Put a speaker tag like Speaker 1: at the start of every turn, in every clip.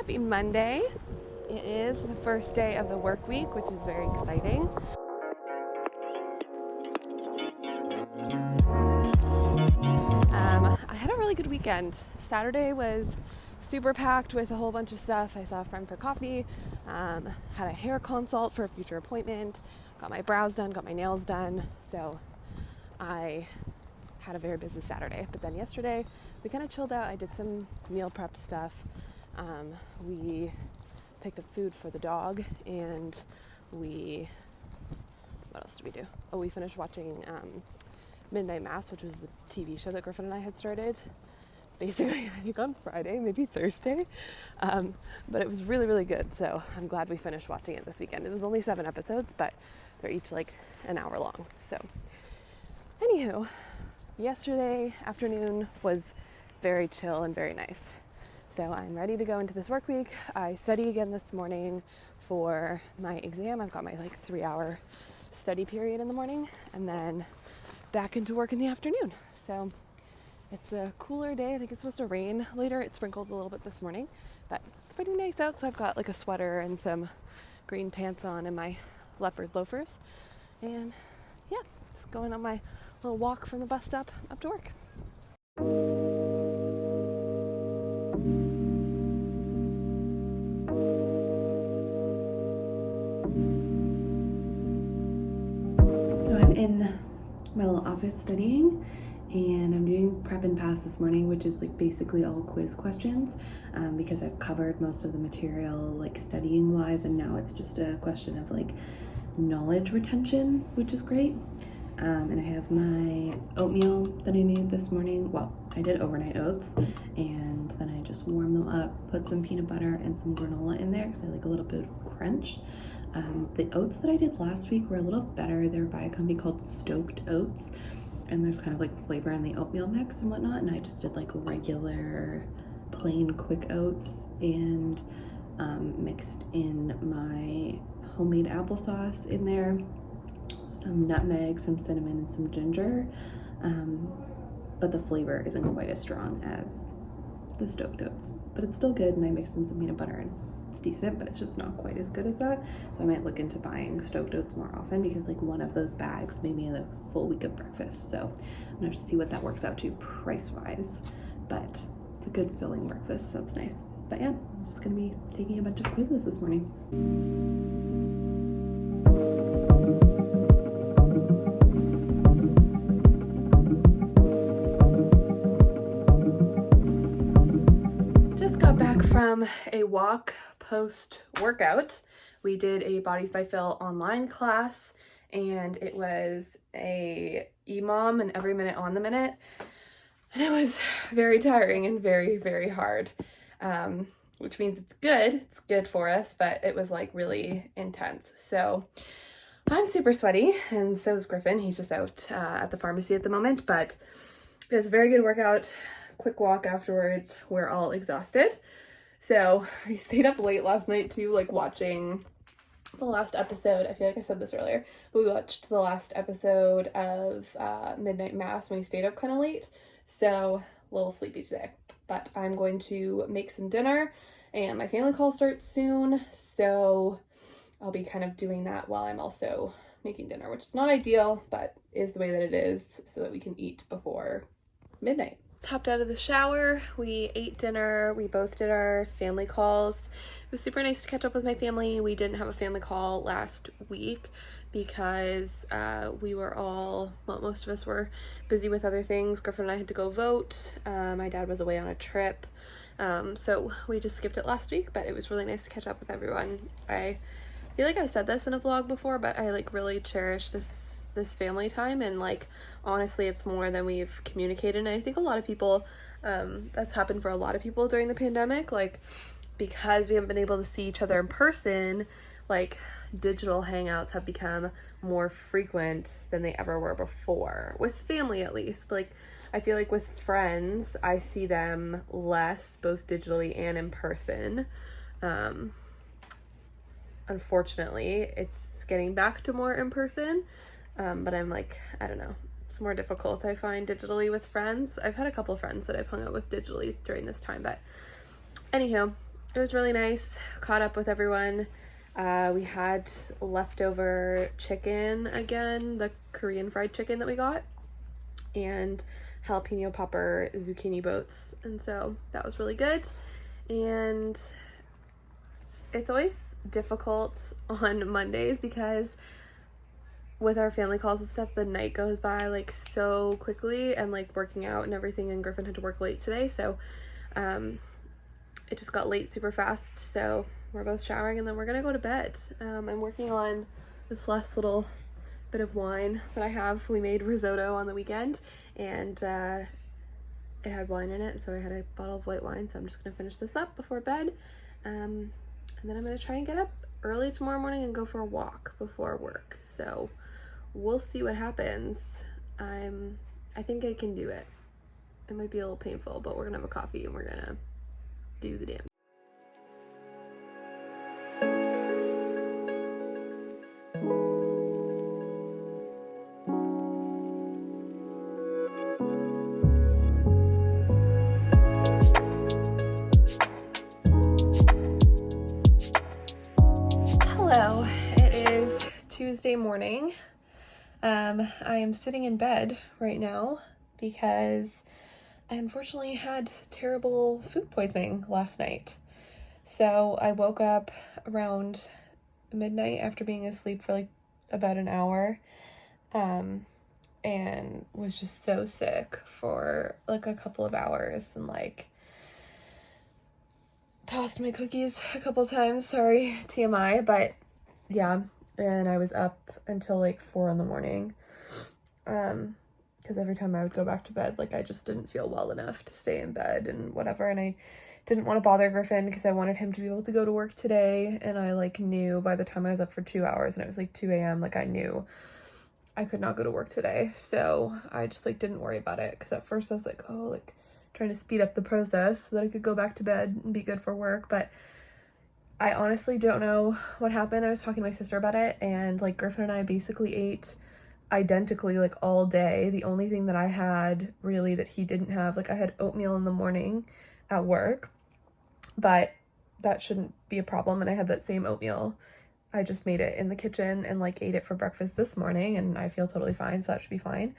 Speaker 1: Happy Monday. It is the first day of the work week, which is very exciting. I had a really good weekend. Saturday was super packed with a whole bunch of stuff. I saw a friend for coffee, had a hair consult for a future appointment, got my brows done, got my nails done. So I had a very busy Saturday. But then yesterday we kind of chilled out. I did some meal prep stuff. We picked up food for the dog, and what else did we do? Oh, we finished watching Midnight Mass, which was the TV show that Griffin and I had started basically I think on Friday, maybe Thursday, but it was really, really good. So I'm glad we finished watching it this weekend. It was only 7 episodes, but they're each like an hour long. So anywho, yesterday afternoon was very chill and very nice. So I'm ready to go into this work week. I study again this morning for my exam. I've got my 3-hour study period in the morning, and then back into work in the afternoon. So it's a cooler day. I think it's supposed to rain later. It sprinkled a little bit this morning, but it's pretty nice out. So I've got a sweater and some green pants on and my leopard loafers. And yeah, just going on my little walk from the bus stop up to work. So I'm in my little office studying, and I'm doing prep and pass this morning, which is basically all quiz questions, because I've covered most of the material studying wise, and now it's just a question of knowledge retention, which is great. And I have my oatmeal that I made this morning. Well, I did overnight oats, and then I just warmed them up, put some peanut butter and some granola in there because I like a little bit of crunch. The oats that I did last week were a little better. They're by a company called Stoked Oats, and there's kind of flavor in the oatmeal mix and whatnot, and I just did regular plain quick oats and mixed in my homemade applesauce in there, some nutmeg, some cinnamon, and some ginger, but the flavor isn't quite as strong as the Stoked Oats, but it's still good, and I mixed in some peanut butter, and it's decent, but it's just not quite as good as that. So I might look into buying Stoked Oats more often, because one of those bags made me a full week of breakfast. So I'm gonna have to see what that works out to price wise, but it's a good filling breakfast, so it's nice. But yeah, I'm just gonna be taking a bunch of quizzes this morning. From a walk post workout. We did a Bodies by Phil online class, and it was a EMOM and every minute on the minute, and it was very tiring and very, very hard, which means it's good for us, but it was really intense. So I'm super sweaty, and so is Griffin. He's just out at the pharmacy at the moment, but it was a very good workout. Quick walk afterwards. We're all exhausted. So I stayed up late last night too, watching the last episode. I feel like I said this earlier, but we watched the last episode of Midnight Mass when we stayed up kind of late. So a little sleepy today, but I'm going to make some dinner, and my family call starts soon. So I'll be kind of doing that while I'm also making dinner, which is not ideal, but is the way that it is, so that we can eat before midnight. Hopped out of the shower, we ate dinner, we both did our family calls. It was super nice to catch up with my family. We didn't have a family call last week because most of us were busy with other things. Griffin and I had to go vote. My dad was away on a trip, so we just skipped it last week, but it was really nice to catch up with everyone. I feel like I've said this in a vlog before, but I really cherish this family time, and honestly, it's more than we've communicated. And I think a lot of people, that's happened for a lot of people during the pandemic, because we haven't been able to see each other in person, digital hangouts have become more frequent than they ever were before, with family at least. I feel with friends, I see them less, both digitally and in person. Unfortunately, it's getting back to more in person. But I'm I don't know, it's more difficult, I find, digitally with friends. I've had a couple of friends that I've hung out with digitally during this time, but anywho, it was really nice. Caught up with everyone. We had leftover chicken again, the Korean fried chicken that we got, and jalapeno popper zucchini boats, and so that was really good. And it's always difficult on Mondays because with our family calls and stuff, the night goes by like so quickly, and like working out and everything, and Griffin had to work late today, so it just got late super fast. So we're both showering and then we're gonna go to bed. I'm working on this last little bit of wine that I have. We made risotto on the weekend, and it had wine in it, so I had a bottle of white wine, so I'm just gonna finish this up before bed, and then I'm gonna try and get up early tomorrow morning and go for a walk before work. So we'll see what happens. I think I can do it. It might be a little painful, but we're gonna have a coffee and we're gonna do the damn. Hello, it is Tuesday morning. I am sitting in bed right now because I unfortunately had terrible food poisoning last night. So I woke up around midnight after being asleep for like about an hour, and was just so sick for like a couple of hours, and like tossed my cookies a couple times, sorry, TMI, but yeah, and I was up until like 4 a.m, because every time I would go back to bed, like I just didn't feel well enough to stay in bed and whatever, and I didn't want to bother Griffin because I wanted him to be able to go to work today, and I like knew by the time I was up for 2 hours and it was like 2 a.m, like I knew I could not go to work today, so I just like didn't worry about it, because at first I was like, oh, like trying to speed up the process so that I could go back to bed and be good for work, but I honestly don't know what happened. I was talking to my sister about it, and like Griffin and I basically ate identically like all day. The only thing that I had really that he didn't have, like I had oatmeal in the morning at work, but that shouldn't be a problem, and I had that same oatmeal. I just made it in the kitchen and like ate it for breakfast this morning, and I feel totally fine, so that should be fine.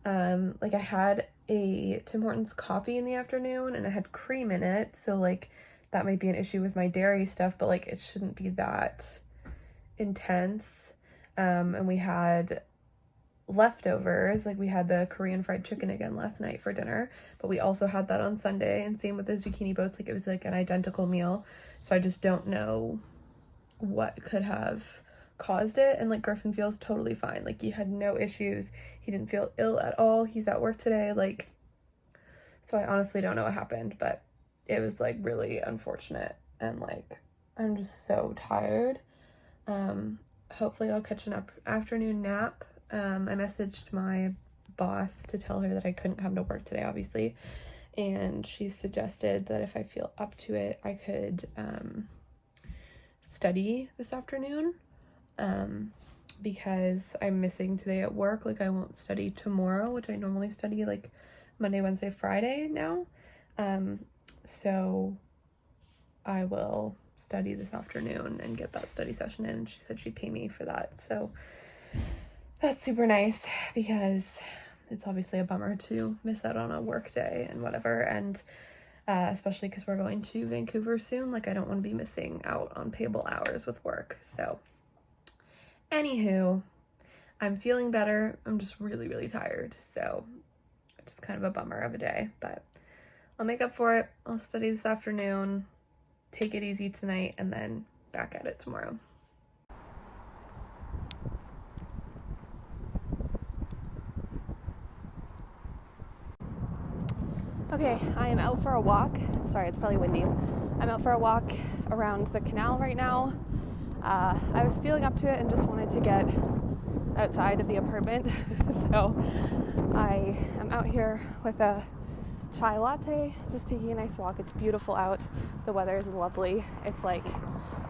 Speaker 1: Like I had a Tim Hortons coffee in the afternoon and it had cream in it, so like that might be an issue with my dairy stuff, but like it shouldn't be that intense. And we had leftovers, like we had the Korean fried chicken again last night for dinner, but we also had that on Sunday, and same with the zucchini boats, like it was like an identical meal, so I just don't know what could have caused it. And like Griffin feels totally fine, like he had no issues, he didn't feel ill at all, he's at work today, like, so I honestly don't know what happened, but it was like really unfortunate, and like I'm just so tired. Hopefully I'll catch an afternoon nap. I messaged my boss to tell her that I couldn't come to work today, obviously, and she suggested that if I feel up to it, I could study this afternoon, because I'm missing today at work. Like I won't study tomorrow, which I normally study like Monday, Wednesday, Friday now, so I will study this afternoon and get that study session in. She said she'd pay me for that, so that's super nice, because it's obviously a bummer to miss out on a work day and whatever, and especially because we're going to Vancouver soon. Like I don't want to be missing out on payable hours with work. So anywho, I'm feeling better. I'm just really, really tired, so just kind of a bummer of a day, but I'll make up for it. I'll study this afternoon, take it easy tonight, and then back at it tomorrow. Okay, I am out for a walk. Sorry, it's probably windy. I'm out for a walk around the canal right now. I was feeling up to it and just wanted to get outside of the apartment. So I am out here with a chai latte, just taking a nice walk. It's beautiful out. The weather is lovely. It's like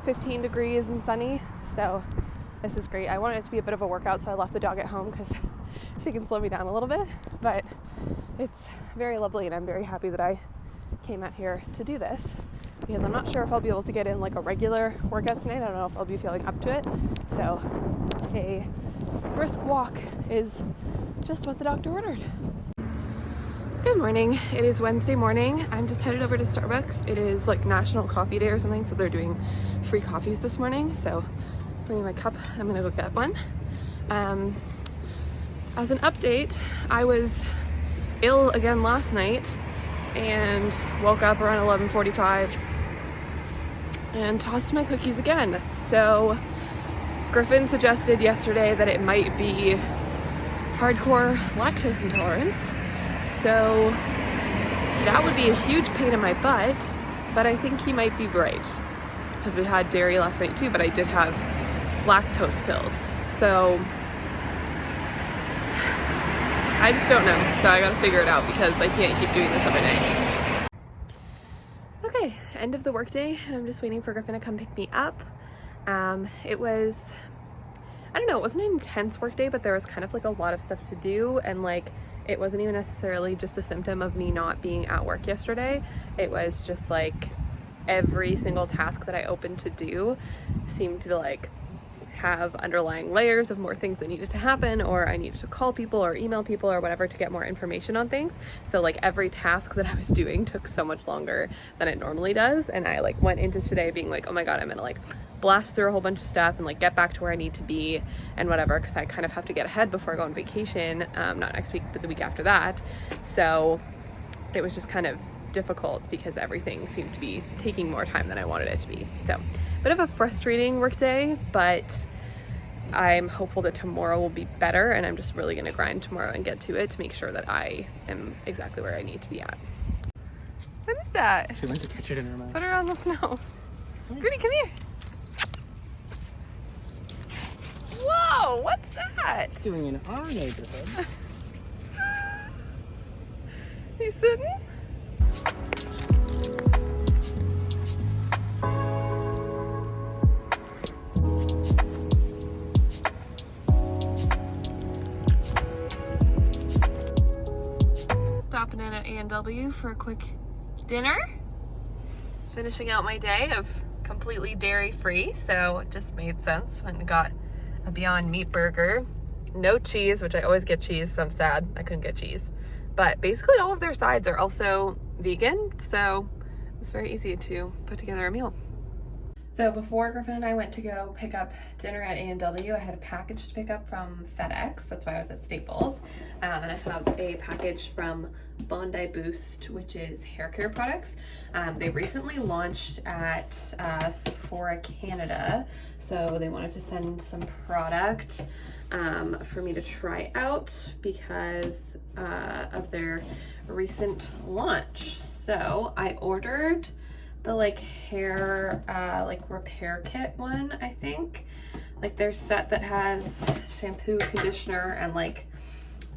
Speaker 1: 15 degrees and sunny, so this is great. I wanted it to be a bit of a workout, so I left the dog at home because she can slow me down a little bit, but it's very lovely, and I'm very happy that I came out here to do this because I'm not sure if I'll be able to get in like a regular workout tonight. I don't know if I'll be feeling up to it. So a brisk walk is just what the doctor ordered. Good morning. It is Wednesday morning. I'm just headed over to Starbucks. It is like National Coffee Day or something, so they're doing free coffees this morning. So I'm bringing my cup and I'm gonna go get one. As an update, I was ill again last night and woke up around 11:45 and tossed my cookies again. So Griffin suggested yesterday that it might be hardcore lactose intolerance. So that would be a huge pain in my butt, but I think he might be right because we had dairy last night too, but I did have lactose pills. So I just don't know. So I gotta figure it out because I can't keep doing this every night. Okay, end of the workday, and I'm just waiting for Griffin to come pick me up. It was, I don't know, it wasn't an intense workday, but there was kind of like a lot of stuff to do, and like it wasn't even necessarily just a symptom of me not being at work yesterday. It was just like every single task that I opened to do seemed to like have underlying layers of more things that needed to happen, or I needed to call people or email people or whatever to get more information on things. So like every task that I was doing took so much longer than it normally does, and I like went into today being like, oh my god, I'm gonna like blast through a whole bunch of stuff and like get back to where I need to be and whatever, because I kind of have to get ahead before I go on vacation, not next week but the week after that. So it was just kind of difficult because everything seemed to be taking more time than I wanted it to be. So bit of a frustrating work day, but I'm hopeful that tomorrow will be better, and I'm just really gonna grind tomorrow and get to it to make sure that I am exactly where I need to be at. What is that?
Speaker 2: She went to catch it in her mouth.
Speaker 1: Put her on the snow. Goody, come here. Whoa, what's that?
Speaker 2: It's doing in our neighborhood.
Speaker 1: He's sitting? Stopping in at A&W for a quick dinner. Finishing out my day of completely dairy-free, so it just made sense when we got a Beyond Meat burger. No cheese, which I always get cheese, so I'm sad I couldn't get cheese. But basically all of their sides are also vegan, so it's very easy to put together a meal. So before Griffin and I went to go pick up dinner at A&W, I had a package to pick up from FedEx. That's why I was at Staples. And I have a package from Bondi Boost, which is hair care products. They recently launched at Sephora Canada, so they wanted to send some product for me to try out because of their recent launch. So I ordered the like hair like repair kit one, I think. Like their set that has shampoo, conditioner, and like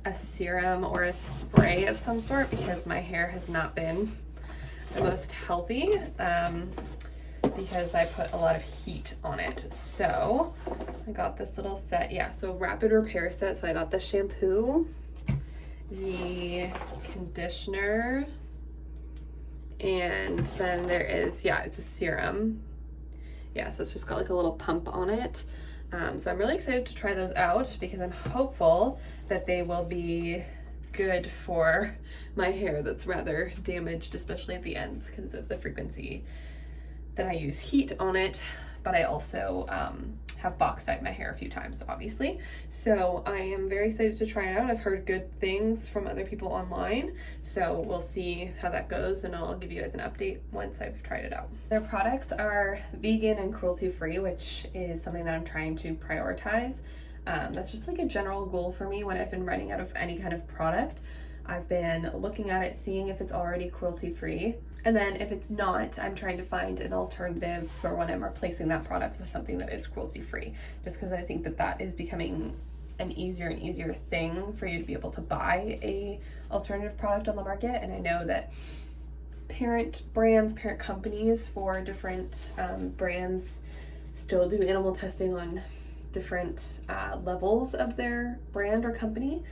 Speaker 1: a serum or a spray of some sort, because my hair has not been the most healthy because I put a lot of heat on it. So I got this little set, yeah, so rapid repair set. So I got the shampoo, the conditioner, and then there is, yeah, it's a serum. Yeah, so it's just got like a little pump on it. So I'm really excited to try those out because I'm hopeful that they will be good for my hair that's rather damaged, especially at the ends because of the frequency that I use heat on it. But I also have box dyed my hair a few times, obviously. So I am very excited to try it out. I've heard good things from other people online, so we'll see how that goes, and I'll give you guys an update once I've tried it out. Their products are vegan and cruelty-free, which is something that I'm trying to prioritize. That's just like a general goal for me when I've been running out of any kind of product. I've been looking at it, seeing if it's already cruelty-free, and then if it's not, I'm trying to find an alternative for when I'm replacing that product with something that is cruelty-free, just because I think that that is becoming an easier and easier thing for you to be able to buy a alternative product on the market. And I know that parent brands, parent companies for different brands still do animal testing on different levels of their brand or company,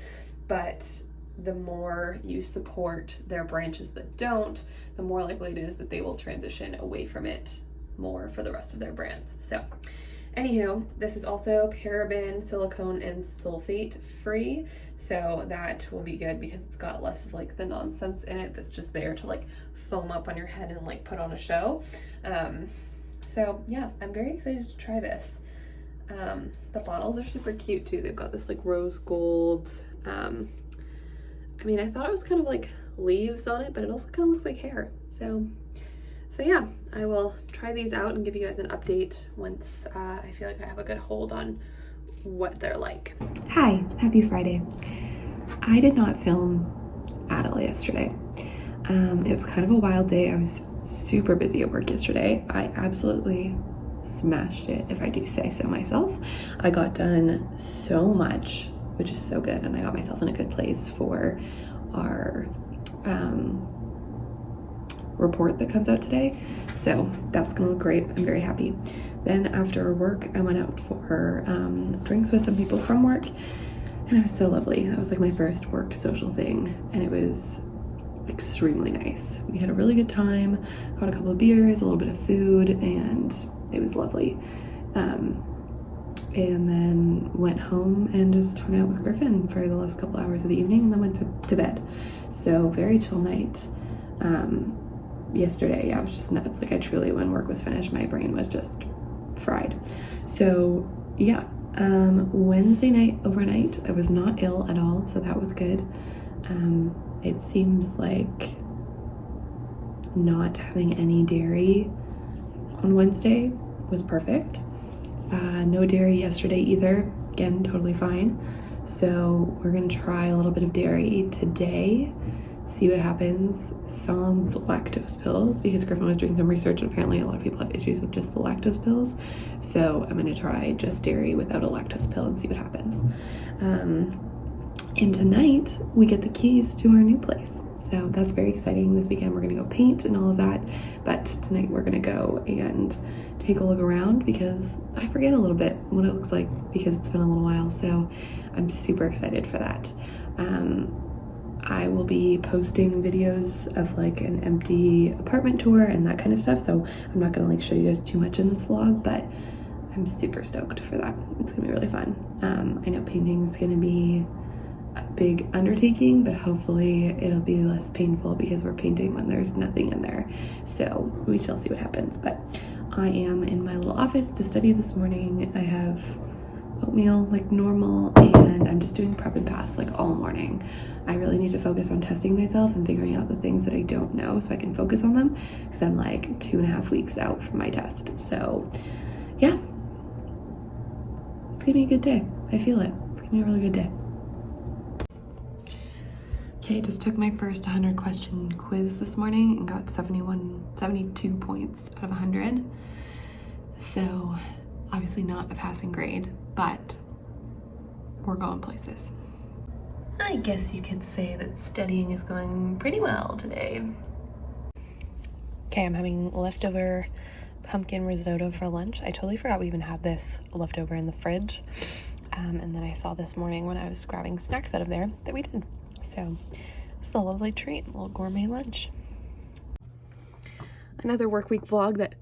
Speaker 1: but the more you support their branches that don't, the more likely it is that they will transition away from it more for the rest of their brands. So anywho, this is also paraben, silicone, and sulfate free, so that will be good because it's got less of like the nonsense in it that's just there to like foam up on your head and like put on a show. So yeah, I'm very excited to try this. The bottles are super cute too. They've got this like rose gold, I mean, I thought it was kind of like leaves on it, but it also kind of looks like hair. So yeah, I will try these out and give you guys an update once I feel like I have a good hold on what they're like. Hi, happy Friday. I did not film at all yesterday. It was kind of a wild day. I was super busy at work yesterday. I absolutely smashed it, if I do say so myself. I got done so much, which is so good, and I got myself in a good place for our report that comes out today, so that's gonna look great. I'm very happy. Then after work, I went out for drinks with some people from work, and it was so lovely. That was like my first work social thing, and it was extremely nice. We had a really good time, got a couple of beers, a little bit of food, and it was lovely. And then went home and just hung out with Griffin for the last couple hours of the evening, and then went to bed. So very chill night. Yesterday, yeah, I was just nuts. Like, I truly, when work was finished, my brain was just fried. So yeah, Wednesday night overnight, I was not ill at all, so that was good. It seems like not having any dairy on Wednesday was perfect. No dairy yesterday either, again, totally fine. So we're gonna try a little bit of dairy today, see what happens. Sans lactose pills, because Griffin was doing some research and apparently a lot of people have issues with just the lactose pills. So I'm gonna try just dairy without a lactose pill and see what happens. And tonight we get the keys to our new place. So that's very exciting. This weekend we're gonna go paint and all of that, but tonight we're gonna go and take a look around because I forget a little bit what it looks like because it's been a little while. So I'm super excited for that. I will be posting videos of like an empty apartment tour and that kind of stuff. So I'm not gonna like show you guys too much in this vlog, but I'm super stoked for that. It's gonna be really fun. I know painting is gonna be a big undertaking, but hopefully it'll be less painful because we're painting when there's nothing in there. So we shall see what happens. But I am in my little office to study this morning. I have oatmeal like normal, and I'm just doing prep and pass like all morning. I really need to focus on testing myself and figuring out the things that I don't know so I can focus on them, because I'm like 2.5 weeks out from my test. So yeah, it's gonna be a good day. I feel it. It's gonna be a really good day. Okay, just took my first 100 question quiz this morning and got 72 points out of 100. So obviously not a passing grade, but we're going places. I guess you could say that studying is going pretty well today. Okay, I'm having leftover pumpkin risotto for lunch. I totally forgot we even had this leftover in the fridge. And then I saw this morning when I was grabbing snacks out of there that we did. So it's a lovely treat, a little gourmet lunch. Another work week vlog that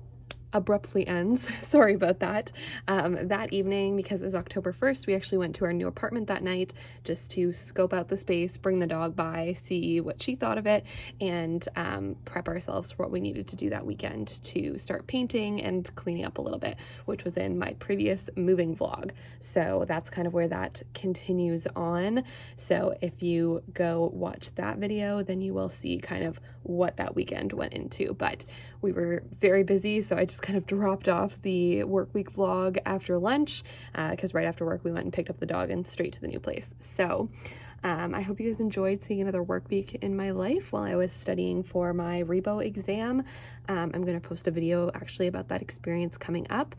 Speaker 1: abruptly ends. Sorry about that. That evening, because it was October 1st, we actually went to our new apartment that night just to scope out the space, bring the dog by, see what she thought of it, and prep ourselves for what we needed to do that weekend to start painting and cleaning up a little bit, which was in my previous moving vlog. So that's kind of where that continues on. So if you go watch that video, then you will see kind of what that weekend went into. But we were very busy, so I just kind of dropped off the work week vlog after lunch because right after work we went and picked up the dog and straight to the new place. So I hope you guys enjoyed seeing another work week in my life while I was studying for my RIBO exam. I'm going to post a video actually about that experience coming up.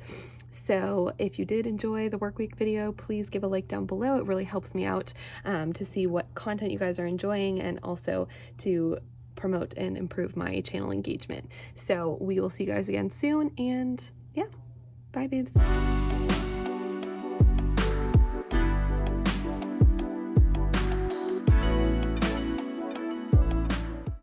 Speaker 1: So if you did enjoy the work week video, please give a like down below. It really helps me out to see what content you guys are enjoying and also to promote and improve my channel engagement. So we will see you guys again soon, and yeah, bye babes.